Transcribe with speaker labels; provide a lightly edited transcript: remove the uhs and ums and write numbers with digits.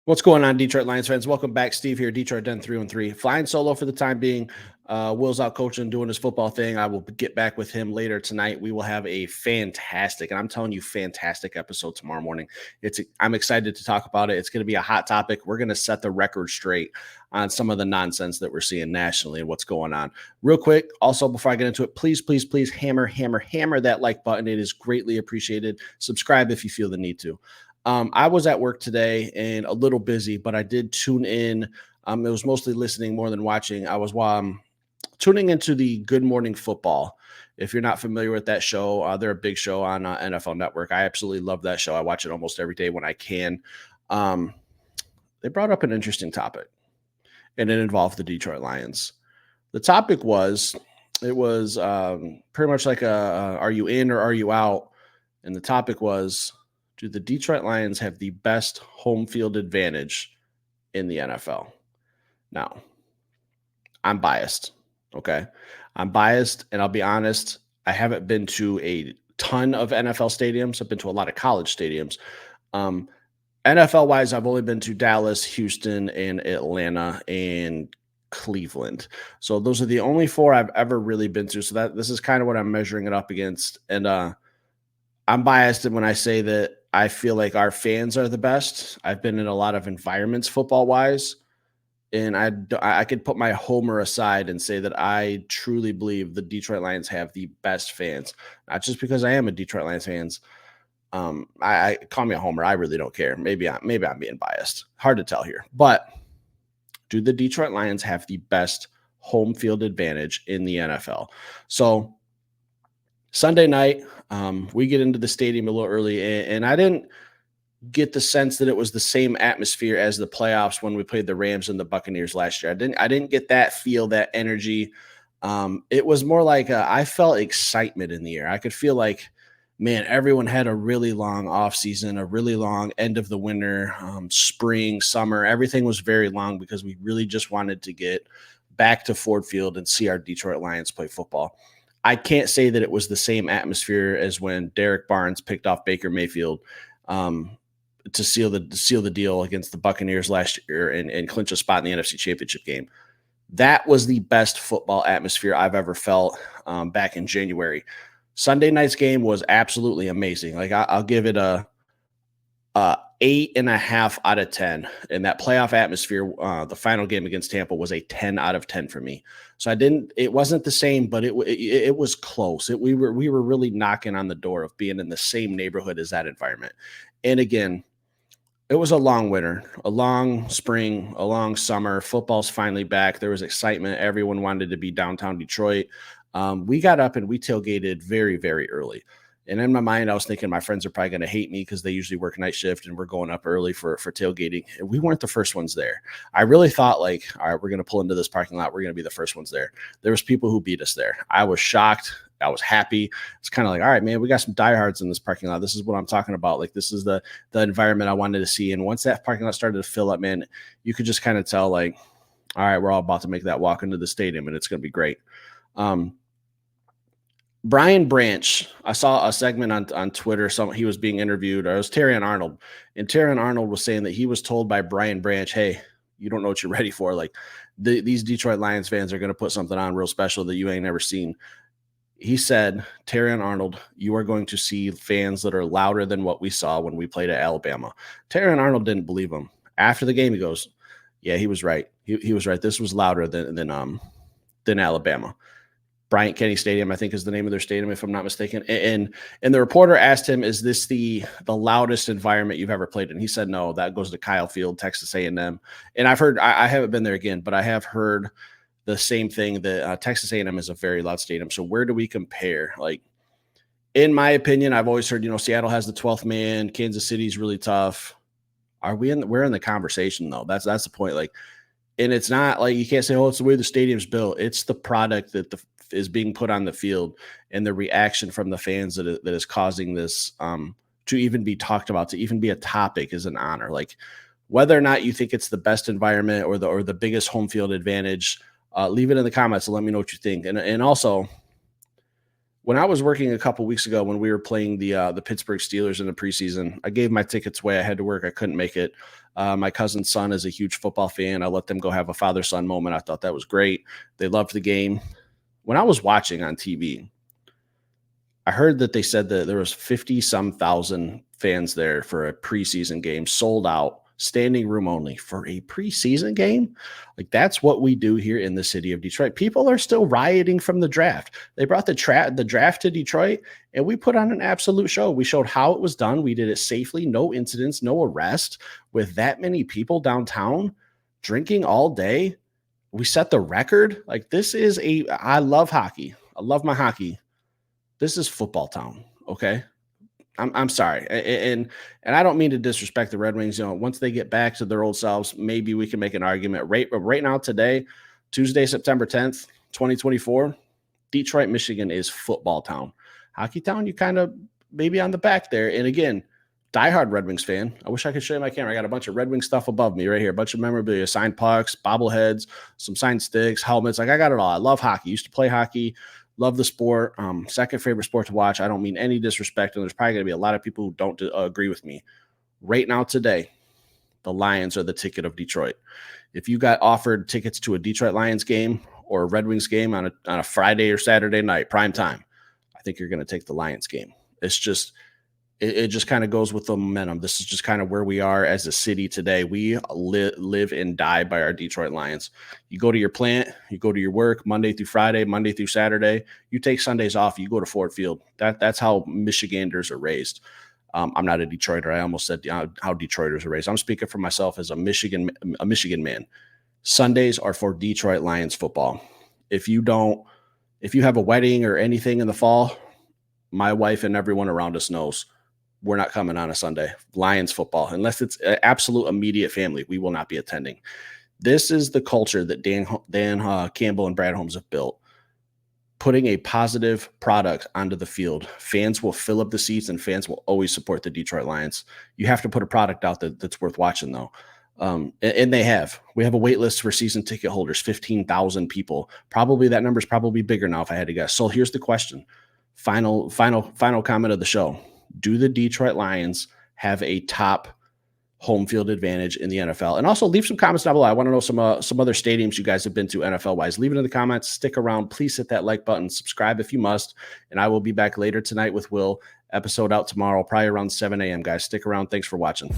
Speaker 1: What's going on, Detroit Lions fans? Welcome back. Steve here, Detroit Den 313. Flying solo for the time being. Will's out coaching, doing his football thing. I will get back with him later tonight. We will have a fantastic, and I'm telling you, fantastic episode tomorrow morning. I'm excited to talk about it. It's going to be a hot topic. We're going to set the record straight on some of the nonsense that we're seeing nationally and what's going on. Real quick, also, before I get into it, please hammer that like button. It is greatly appreciated. Subscribe if you feel the need to. I was at work today and a little busy, but I did tune in. It was mostly listening more than watching. I was tuning into the Good Morning Football. If you're not familiar with that show, they're a big show on NFL Network. I absolutely love that show. I watch it almost every day when I can. They brought up an interesting topic, and it involved the Detroit Lions. The topic was, pretty much like are you in or are you out? And the topic was, do the Detroit Lions have the best home field advantage in the NFL? Now, I'm biased, okay? I'm biased, and I'll be honest, I haven't been to a ton of NFL stadiums. I've been to a lot of college stadiums. NFL-wise, I've only been to Dallas, Houston, and Atlanta, and Cleveland. So those are the only four I've ever really been to. So this is kind of what I'm measuring it up against. And I'm biased when I say that I feel like our fans are the best. I've been in a lot of environments football-wise, and I could put my homer aside and say that I truly believe the Detroit Lions have the best fans. Not just because I am a Detroit Lions fan. I call me a homer. I really don't care. Maybe I'm being biased. Hard to tell here. But do the Detroit Lions have the best home field advantage in the NFL? So Sunday night, we get into the stadium a little early, and I didn't get the sense that it was the same atmosphere as the playoffs when we played the Rams and the Buccaneers last year. I didn't get that feel, that energy. It was more like I felt excitement in the air. I could feel like, man, everyone had a really long offseason, a really long end of the winter, spring, summer. Everything was very long because we really just wanted to get back to Ford Field and see our Detroit Lions play football. I can't say that it was the same atmosphere as when Derek Barnes picked off Baker Mayfield to seal the deal against the Buccaneers last year and clinch a spot in the NFC Championship game. That was the best football atmosphere I've ever felt back in January. Sunday night's game was absolutely amazing. Like I'll give it a 8.5 out of 10. And that playoff atmosphere, the final game against Tampa was a 10 out of 10 for me. So it wasn't the same, but it was close. We were really knocking on the door of being in the same neighborhood as that environment. And again, it was a long winter, a long spring, a long summer. Football's finally back. There was excitement. Everyone wanted to be downtown Detroit. We got up and we tailgated very, very early. And in my mind, I was thinking my friends are probably going to hate me because they usually work night shift and we're going up early for tailgating. And we weren't the first ones there. I really thought like, all right, we're going to pull into this parking lot. We're going to be the first ones there. There was people who beat us there. I was shocked. I was happy. It's kind of like, all right, man, we got some diehards in this parking lot. This is what I'm talking about. Like, this is the environment I wanted to see. And once that parking lot started to fill up, man, you could just kind of tell like, all right, we're all about to make that walk into the stadium and it's going to be great. Brian Branch, I saw a segment on Twitter. He was being interviewed, or it was Terrion Arnold. And Terrion Arnold was saying that he was told by Brian Branch, hey, you don't know what you're ready for. Like these Detroit Lions fans are going to put something on real special that you ain't never seen. He said, Terrion Arnold, you are going to see fans that are louder than what we saw when we played at Alabama. Terrion Arnold didn't believe him. After the game, he goes, yeah, he was right. He was right. This was louder than Alabama. Bryant Kenny Stadium, I think, is the name of their stadium, if I'm not mistaken. And the reporter asked him, is this the loudest environment you've ever played in? He said, no, that goes to Kyle Field, Texas A&M. And I've heard, I haven't been there again, but I have heard the same thing that Texas A&M is a very loud stadium. So where do we compare? Like, in my opinion, I've always heard, Seattle has the 12th man. Kansas City's really tough. We're in the conversation though. That's the point. Like, and it's not like you can't say, oh, it's the way the stadium's built. It's the product that is being put on the field and the reaction from the fans that is causing this to even be talked about, to even be a topic is an honor. Like whether or not you think it's the best environment or the biggest home field advantage, leave it in the comments and let me know what you think. And also When I was working a couple weeks ago when we were playing the Pittsburgh Steelers in the preseason, I gave my tickets away. I had to work. I couldn't make it. My cousin's son is a huge football fan. I let them go have a father son moment. I thought that was great. They loved the game. When I was watching on TV, I heard that they said that there was 50 some thousand fans there for a preseason game, sold out, standing room only for a preseason game. Like that's what we do here in the city of Detroit. People are still rioting from the draft. They brought the draft to Detroit and we put on an absolute show. We showed how it was done. We did it safely, no incidents, no arrest with that many people downtown drinking all day. We set the record. Like this is I love hockey. I love my hockey. This is football town. Okay. I'm sorry. And I don't mean to disrespect the Red Wings. You know, once they get back to their old selves, maybe we can make an argument. But right now, today, Tuesday, September 10th, 2024, Detroit, Michigan is football town. Hockey town, you kind of maybe on the back there. And again, diehard Red Wings fan. I wish I could show you my camera. I got a bunch of Red Wings stuff above me right here. A bunch of memorabilia, signed pucks, bobbleheads, some signed sticks, helmets. Like I got it all. I love hockey. Used to play hockey. Love the sport. Second favorite sport to watch. I don't mean any disrespect, and there's probably going to be a lot of people who don't agree with me. Right now, today, the Lions are the ticket of Detroit. If you got offered tickets to a Detroit Lions game or a Red Wings game on a Friday or Saturday night, prime time, I think you're going to take the Lions game. It's just it just kind of goes with the momentum. This is just kind of where we are as a city today. We live and die by our Detroit Lions. You go to your plant, you go to your work Monday through Friday, Monday through Saturday. You take Sundays off, you go to Ford Field. That's how Michiganders are raised. I'm not a Detroiter. I almost said how Detroiters are raised. I'm speaking for myself as a Michigan man. Sundays are for Detroit Lions football. If you have a wedding or anything in the fall, my wife and everyone around us knows we're not coming on a Sunday. Lions football, unless it's an absolute immediate family, we will not be attending. This is the culture that Dan Campbell and Brad Holmes have built. Putting a positive product onto the field. Fans will fill up the seats and fans will always support the Detroit Lions. You have to put a product out that's worth watching, though. And they have. We have a wait list for season ticket holders, 15,000 people. Probably that number is probably bigger now if I had to guess. So here's the question. Final comment of the show. Do the Detroit Lions have a top home field advantage in the NFL? And also leave some comments down below. I want to know some other stadiums you guys have been to NFL wise. Leave it in the comments. Stick around. Please hit that like button. Subscribe if you must. And I will be back later tonight with Will. Episode out tomorrow, probably around 7 a.m. guys. Stick around. Thanks for watching.